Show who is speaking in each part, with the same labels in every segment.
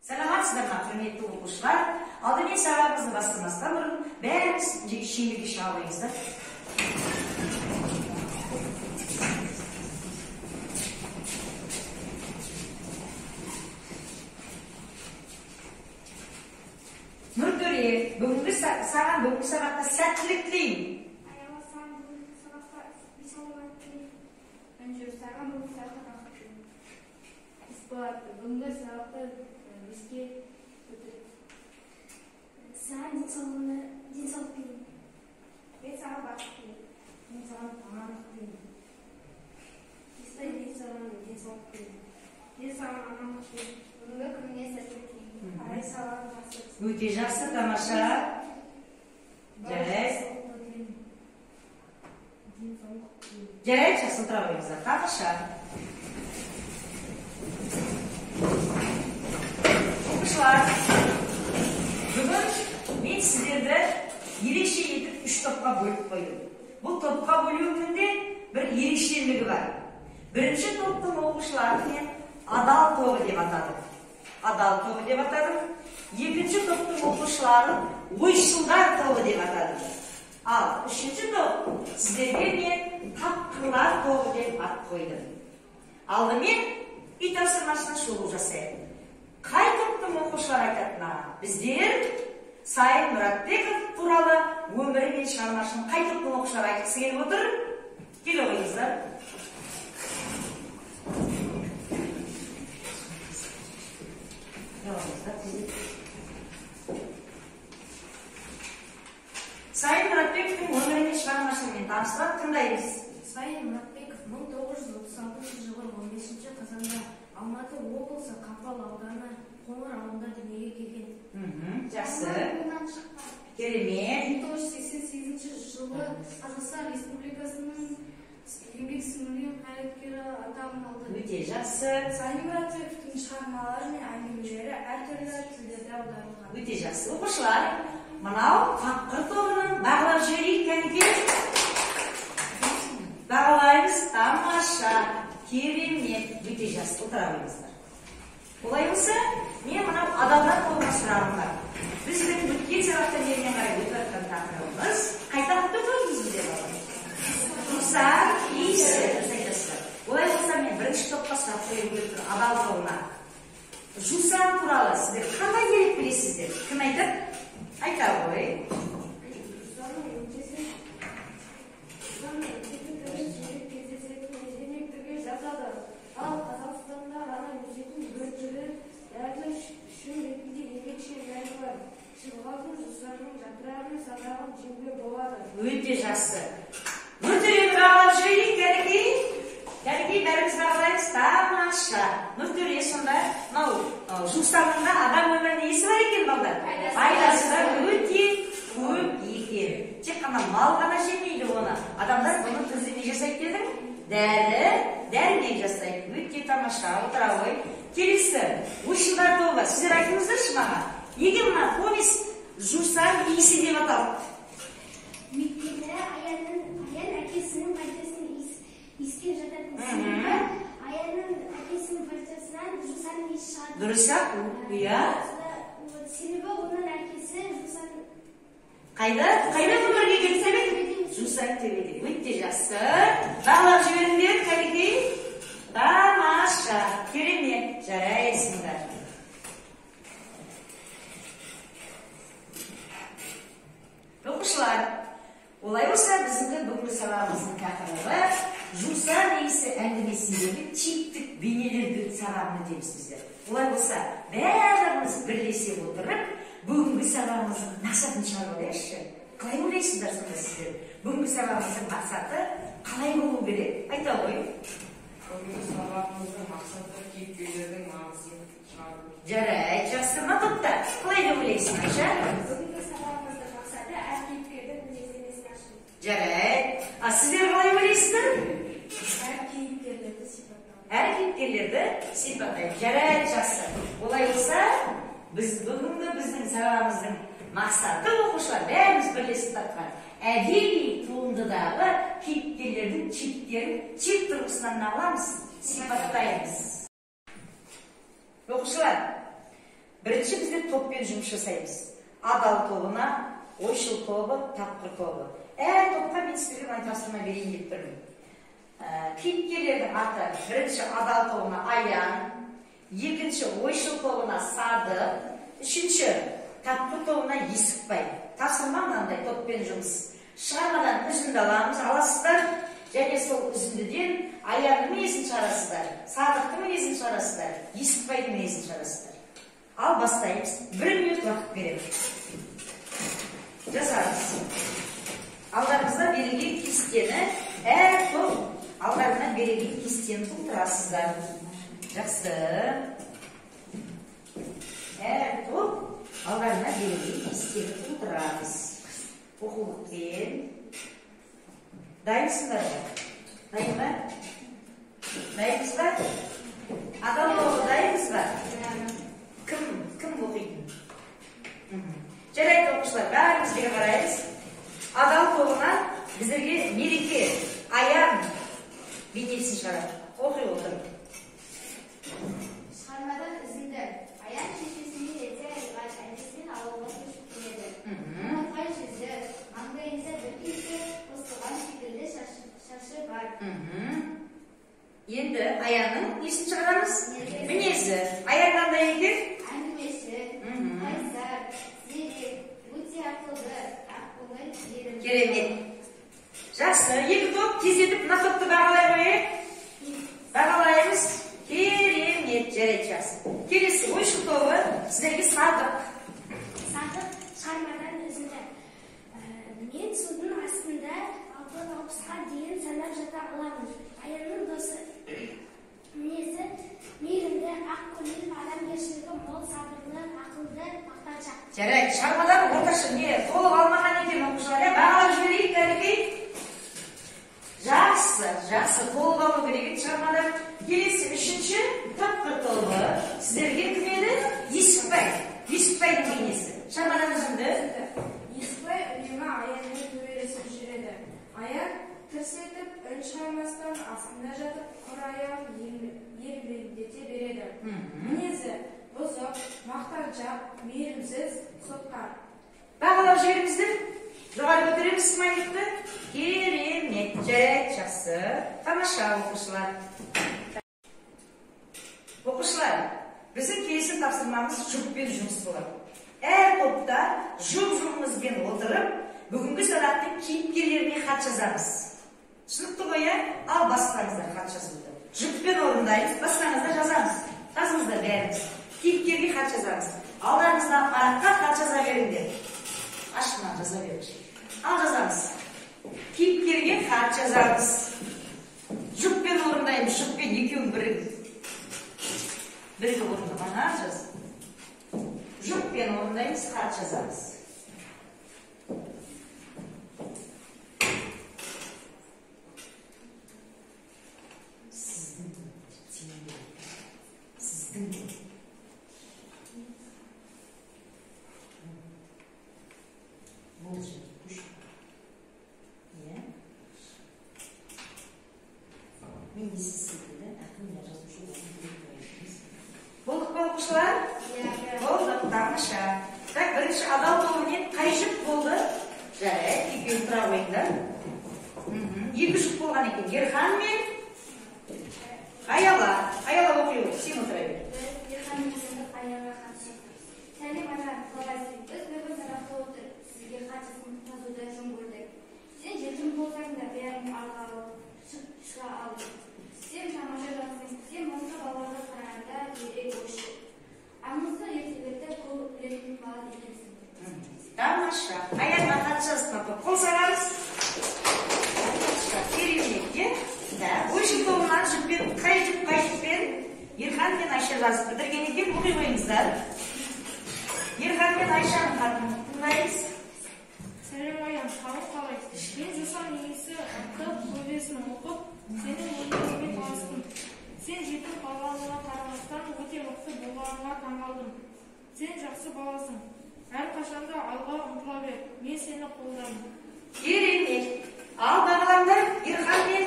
Speaker 1: Salamatсыздар ма, құрметті оқушылар? Алдымен сабағымызды бастамастан бұрын бәріміз шеңберге шыға алайықыздар. Нұртөре, саған бүгінгі сабақта сәттілік тілеймін.
Speaker 2: Бүгінгі сабақта бізге
Speaker 3: саған денсаулық тілеймін.
Speaker 2: мен саған бақыт тілеймін.
Speaker 3: Мен саған амандық тілеймін.
Speaker 2: мен саған денсаулық тілеймін. мен саған амандық тілеймін. Бүгінгі күніне сәттілік тілеймін. Арай сабағың жақсы өтсін.
Speaker 1: Өте жақсы, тамаша. Жарайды. Жарайды, жақсы отыра қойыңыздар. Тамаша. Оқушылар, бүгін мен сіздерді ерекше етіп 3 топқа бөліп қойдым. Бұл топқа бөлуімнің де бір ерекшелігі бар. Бірінші топтың оқушыларын мен адал тобы деп атадым. Адал тобы деп атадым. Екінші топтың оқушыларын ойшылдар тобы деп атадым. Ал үшінші топ сіздерге мен тапқырлар тобы деп ат қойдым. Алдымен үй тапсырмасына шолу жасайық. Қай топтың оқушылар айтатына? Біздер Сайын Мұратбеков туралы өмірі мен шығармашылығын қай топтың оқушылар айтқысы келіп отыр? Келе қойыңыздар. Сайын Мұратбековтың өмірі мен шығармашылығымен таныстырып тыңдаймыз.
Speaker 2: Сайын Мұратбеков 1936 жылы 15 қазанда Алматы облысы Қапал ауданы Қоңыр ауылында дүниеге келген.
Speaker 1: Жақсы. Керемет.
Speaker 2: 1988 жылы Қазақстан Республикасының еңбек сіңірген қайраткері атағын алды.
Speaker 1: Өте жақсы.
Speaker 2: Сайын Мұратбековтың шығармалары мен әңгімелері әртүрлі тілдерде аударылған.
Speaker 1: Өте жақсы. Оқушылар, мынау тапқыр тобының бағалап жіберейік кәніке. Бағалаймыз. Тамаша. Керемет. Өте жақсы. Отыра қойыңыздар. Олай болса, мен мынау адамдар тобына сұрағым бар. Біздің өткен сабақта жерінен қарай өтіп жатқан тақырыбымыз қайталап өтеміз деп аталады. Жусан иісі. Олай болса, мен бірінші топқа сұрақ қойып отырмын адал тобына. Жусан туралы сіздер қандай дерек білесіздер? Кім айтып? Айта ғой.
Speaker 2: Ал Қазақстанда ғана өсетін бір түрі дәрі үшін ретінде ерекше мәні бар. Шырғалдың жусанның жапырағын сабағын жеуге болады.
Speaker 1: Өте жақсы. Нұртөре'ні бағалап жіберейік, кәніке. Кәніке, бәріміз бағалаймыз. Тамаша. Нұртөре, сонда мынау жусанның да адам өміріне несі бар екен балдар? Пайдасы да өте көп екен. Тек қана мал ғана жемейді оны. Адамдар бұны түзде не жасайды дедің? Дәрмен жасайды. Өте тамаша. Отыра ғой. Келесі, ойшылдар тобы. Сіздер айтыңыздаршы маған. Неге мына повесть жусан иісі деп аталды?
Speaker 3: Өйткені аян әкесінің партиясының иіскеп жататын себебі аянның әкесінің партиясынан жусан иісі шығады.
Speaker 1: Дұрыс-ақ? Иә.
Speaker 3: Себебі оның әкесі жусан
Speaker 1: Қайда өмірге келсебек? Жусан төбеде. Өте жақсы. Бағалап жіберіңдер, кәніке. Тамаша. Керемет. Жарайсыңдар. Оқушылар, олай болса біздің бүгінгі сабағымыздың тақырыбы жусан иісі әңгімесіндегі типтік бейнелерді сабағын өтеміз біздер. Олай болса, бәріміз бірлесе отырып, бүгінгі сабағымыздың мақсатын шығарып алайықшы. Қалай ойлайсыздар сонда сіздер? Бүгінгі сабағымыздың мақсаты қалай болу керек? Айта ғой.
Speaker 4: Бүгінгі сабағымыздың мақсаты кейіпкерлердің маңызын шығару.
Speaker 1: Жарайды, жақсы. Мына топта қалай деп ойлайсың, Айша?
Speaker 2: Бүгінгі сабағымыздың мақсаты әр кейіпкердің мінездемесін ашу.
Speaker 1: Жарайды. Сіздер қалай ойлайсыздар?
Speaker 2: Әр кейіпкерлерді сипаттау.
Speaker 1: Әр кейіпкерлерді сипаттайды. Жарайды, жақсы. Олай болса, бүгінгі біздің сабағымыздың мақсаты оқушылар бәріміз бірлесіп тапқан әдеби туындыдағы кейіпкерлердің типтерін тип тұрғысынан не аламыз? Сипаттаймыз. Оқушылар, Birinchi bizde topпен жұмыс жасаймыз. Адал тобына, ойшыл тобы, тапқыр тобы. Топқа мен сіздерге мына тапсырма берейін деп тұрмын. Кейіпкерлердің аты бірінші адал тобына Аян, екінші ойшыл тобына Сады, үшінші тапқыр тобына Есікбай. Тапсырма мынандай топпен жұмыс. Шығармадан үзінді аламыз, аласыздар, және сол үзіндіден Аянның мінезін шығарасыздар, Садықтың мінезін шығарасыздар, Есікбайдың мінезін шығарасыздар. Ал бастаймыз. 1 минут уақыт береміз. Жасарыз. Алдарыңызда берілген кестені, топ алдарына берілген кестені толтырасыздар. Жақсы. Топ алдарына берілген кестені толтырамыз. Оқулықпен. Дайынсыңдар ба? Дайын ба? Дайынсыз ба? Адал тобы дайынсыз ба? Кім оқиды? Жарайды оқушылар, бәріміз бері қараймыз. Адал тобына біздерге Мереке, Аян бейнесін шығарады. Оқи отыр.
Speaker 3: Шығармадан үзінді. Аян шешесіне ете айырған әнесінен алуға көшіп келеді. Маңғай жүзі, маңдайында бір кезде қосылған секілді шашы бар.
Speaker 1: Енді Аянның несін шығарамыз? Мінезі. Аян қандай екен?
Speaker 3: Әңгімеші, қайсар, зерек, өте ақылды, ақкөңіл, ерім.
Speaker 1: Керемет. Жақсы. Екі топ тездетіп мына топты бағалай қояйық. Бағалаймыз. Керемет. Жарайды, жақсы. Келесі ойшыл тобы сіздерге Садық.
Speaker 3: Садық шығармадан үзінді. Мен судың астында 6-60-қа дейін санап жата аламын. Аянның досы мінезі мейірімді, ақкөңіл, адамгершілігі мол, сабырлы, ақылды, мақтаншақ.
Speaker 1: Жарайды, шығармадан орташа не толық алмаған екен оқушылар. Бағалап жіберейік, кәдімгідей. Жақсы, толық алу керек шығармадан. Келесі үшінші тапқыр тобы сіздерге кім еді? Есікбай. Есікбайдың бейнесі. Шығармадан үзінді.
Speaker 2: Есікбай үнемі Аянмен төбелесіп жүреді. Аян тырс етіп, үн шығармастан астында жатып, құр аяғын ербеңдете береді. Мінезі бұзық, мақтаншақ, мейірімсіз, сотқар.
Speaker 1: Бағалап жіберіңіздер. Жоғары көтереміз смайликті. Керемет. Жарайды, жақсы. Тамаша оқушылар. Оқушылар, біздің келесі тапсырмамыз жұппен жұмыс болады. Топта жұп-жұпымызбен отырып, бүгінгі сағаттың кейіпкерлеріне хат жазамыз. Түсінікті ғой, ал басқаңыздар хат жазуды. Жұппен орындаймыз, басқаңыздар жазамыз. Жазыңыздар бәріміз. Кейіпкерге хат жазамыз. Алдарыңыздан параққа хат жаза беріңдер. Ашқынан жаза беріңдер. Ал жазамыз. Кейіпкерге хат жазамыз. Жұппен орындаймыз, жұппен екеуін бірге орындамана жаз. Жұппен орындаймыз, хат жазамыз. Болдық па оқушылар? Болдық, тамаша. Так, бірінші адал тобымен қай жұп болды? Жарайды, екеуін тұра қойыңдар. Екі жұп болған екен. Ерхан мен Аяла. Аяла оқи ол, сен отыра бер.
Speaker 3: Ерхан мен Аяла қатшы. Сәлем ана, қалайсың? Біз бүгін сабақта отыр. Сізге қатысын жазуды жөн көрдік. Сен жетім болсаң да бәрін алға шыға алдың. Сен тамаша жасың. Сен басқа балаларға қарағанда ерек ойшы. Аңызды ертелерді көп білетін бала екенсің.
Speaker 1: Тамаша. Аяғына хат жазып, қол сағарыз. Тамаша. Керемет, ойшыл тобынан жұппен, қай жұппен Ерхан мен Айша жазып бітірген екен, оқи қойыңыздар. Ерхан мен Айшаның хатын тыңдаймыз.
Speaker 2: Сәлем Аян, қалай? Мен жусан иесі атты повесін оқып, сенің еңбегіңмен таныстым. Сен жетім қалғаныңа қарамастан өте мықты болғаныңа таңғалдым. Сен жақсы баласың. Әрқашанда алға ұмтыла бер. Мен сені қолдаймын.
Speaker 1: Керемет. Ал бағалаңдар Ерхан мен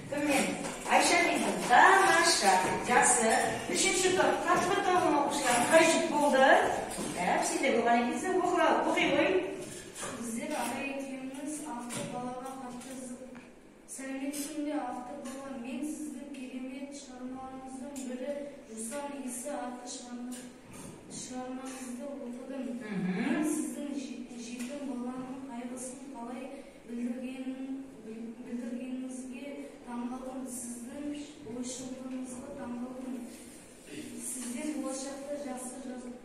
Speaker 1: кіммен? Айшамен. Тамаша. Жақсы. Үшінші топ. Тапқыр тобының оқушылары қай жұп болды? оқыған екенсің, оқи ғой.
Speaker 2: Біздер ағай екеуміз авто балаға қатты сәлеметсің бе авто бала, мен сіздің керемет шығармаларыңыздың бірі «Жусан иісі» атты шығармаңызды оқыдым. Мен сіздің жетім баланың қайғысын қалай білдіргеніңізге таңғалдым, сіздің ойшылдығыңызға таңғалдым. Сізден болашақта жақсы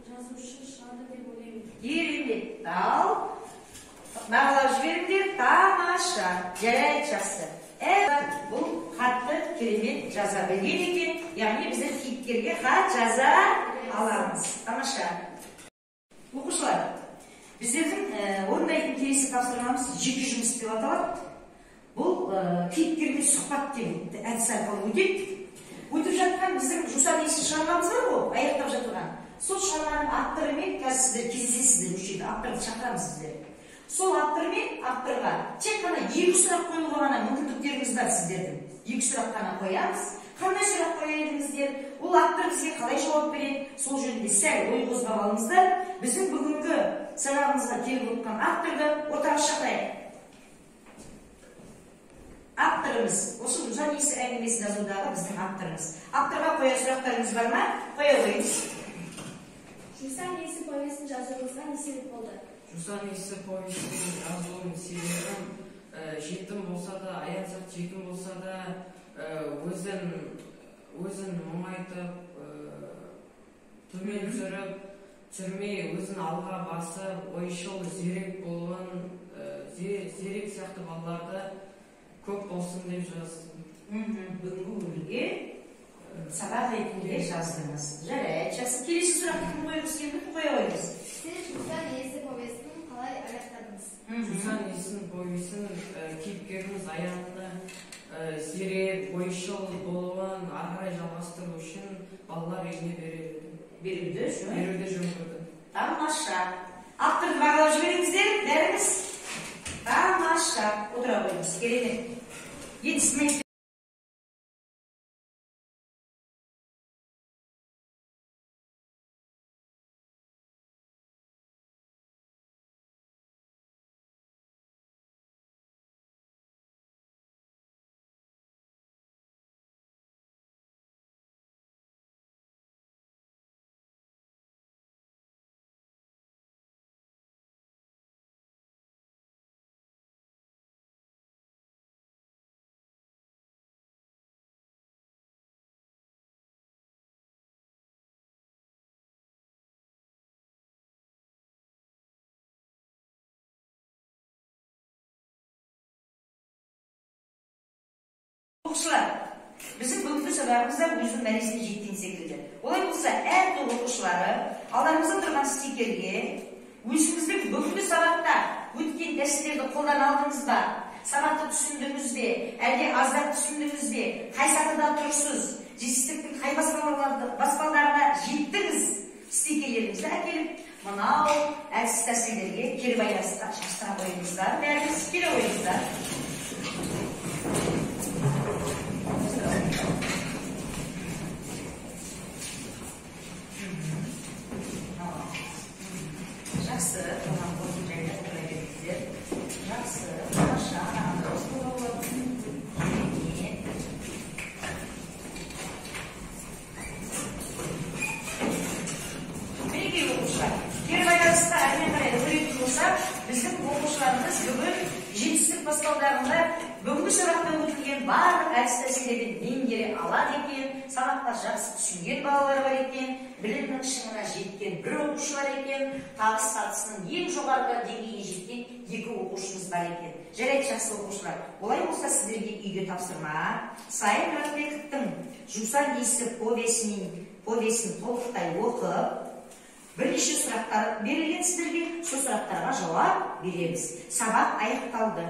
Speaker 2: жазушы шығады деп ойлаймын.
Speaker 1: Керемет, ал бағалап жіберіңдер, тамаша, жарайды, жақсы. Бұл хатты керемет жаза білген екен, яғни біздер кейіпкерге хат жаза аламыз. Тамаша. Оқушылар, біздердің орындайтын келесі тапсырмамыз жеке жұмыс деп аталады. Бұл кейіпкерге сұхбат деген әдіс арқылы өтеді. Өтіп жатқан біздің Жусан иісі шығармамыз бар ғой, аяқтап жатырған. Сол шығарманың авторымен қазір сіздер кездесесіздер, осы жерде авторды шақырамыз сіздер. Сол автормен авторға тек қана 2 сұрақ қоюға ғана мүмкіндіктеріңіз бар сіздердің. 2 сұрақ қана қоямыз. Қандай сұрақ қоя едіңіздер? Ол автор бізге қалай жауап береді? Сол жөнінде сәл ой қозғап алыңыздар. Біздің бүгінгі сабағымызға келіп отырған авторды ортаға шақырайық. Авторымыз, осы Жусан иісі әңгімесін жазудағы біздің авторымыз. Авторға қоя сұрақтарыңыз бар ма? Қоя қойыңыз.
Speaker 3: Жусан иісі повесін жазуыңызға не себеп болды?
Speaker 4: Жусан иісі повесінің жазылуының себебі жетім болса да, аяңсақ жетім болса да, өзін мұңайтып, төмен жүрмей, өзін алға басып, ойшыл, зерек болуын, зерек сияқты балаларды көп болсын деп жаздым.
Speaker 1: Бүгінгі өлге сабақ ретінде жаздыңыз. Жарайды, жақсы. Келесі сұрақты кім қойғысы келді? Қоя қойыңыз.
Speaker 3: Сіз Жусан иісі повесін қалай аяқтадыңыз?
Speaker 4: Жусан иісі повесін кейіпкеріміз аяғында зерек, ойшыл болуын ары қарай жалғастыру үшін балалар үйіне беруді жөн көрді.
Speaker 1: Тамаша. Авторды бағалап жіберіңіздер, бәріңіз. Тамаша. Отыра қойыңыз. Керемет. Енді оқушылар, біздің бүгінгі сабағымызда өзінің мәресіне жеткен секілді. Олай болса, әр топ оқушылары алдарыңызда тұрған стикерге өзіңіздің бүгінгі сабақта өткен дәрістерді қолдана алдыңыз ба? Сабақты түсіндіңіз бе? Әлде аздап түсіндіңіз бе? Қай сатыда тұрсыз? Жетістіктің қай баспалдарына жеттіңіз? Стикерлеріңізді әкеліп, мынау әдіс тәсілдерге кері байланыста жастыра қойыңыздар. Бәріңіз келе қойыңыздар. Жақсы, оған қосын жайлы отыра беріңіздер. Жақсы, тамаша, дұрыс болады. Мінекей оқушылар, кері байланысқа әрмен қарай көретін болсақ, біздің оқушыларымыз бүгін жетістік баспалдарында бүгінгі сабақта өтілген барлық әдіс тәсілдерді меңгере алады екен, сабаққа жақсы түсінген балалар бар екен, білімнің шыңына жеткен бір оқушы бар екен, табыс сатысының ең жоғарғы деңгейге жеткен 2 оқушымыз бар екен. Жарайды, жақсы оқушылар. Олай болса сіздерге үйге тапсырма. Сайын Ратбековтың Жусан иісі повесін толықтай оқып, бірнеше сұрақтар берілген сіздерге, сол сұрақтарға жауап береміз. Сабақ аяқталды.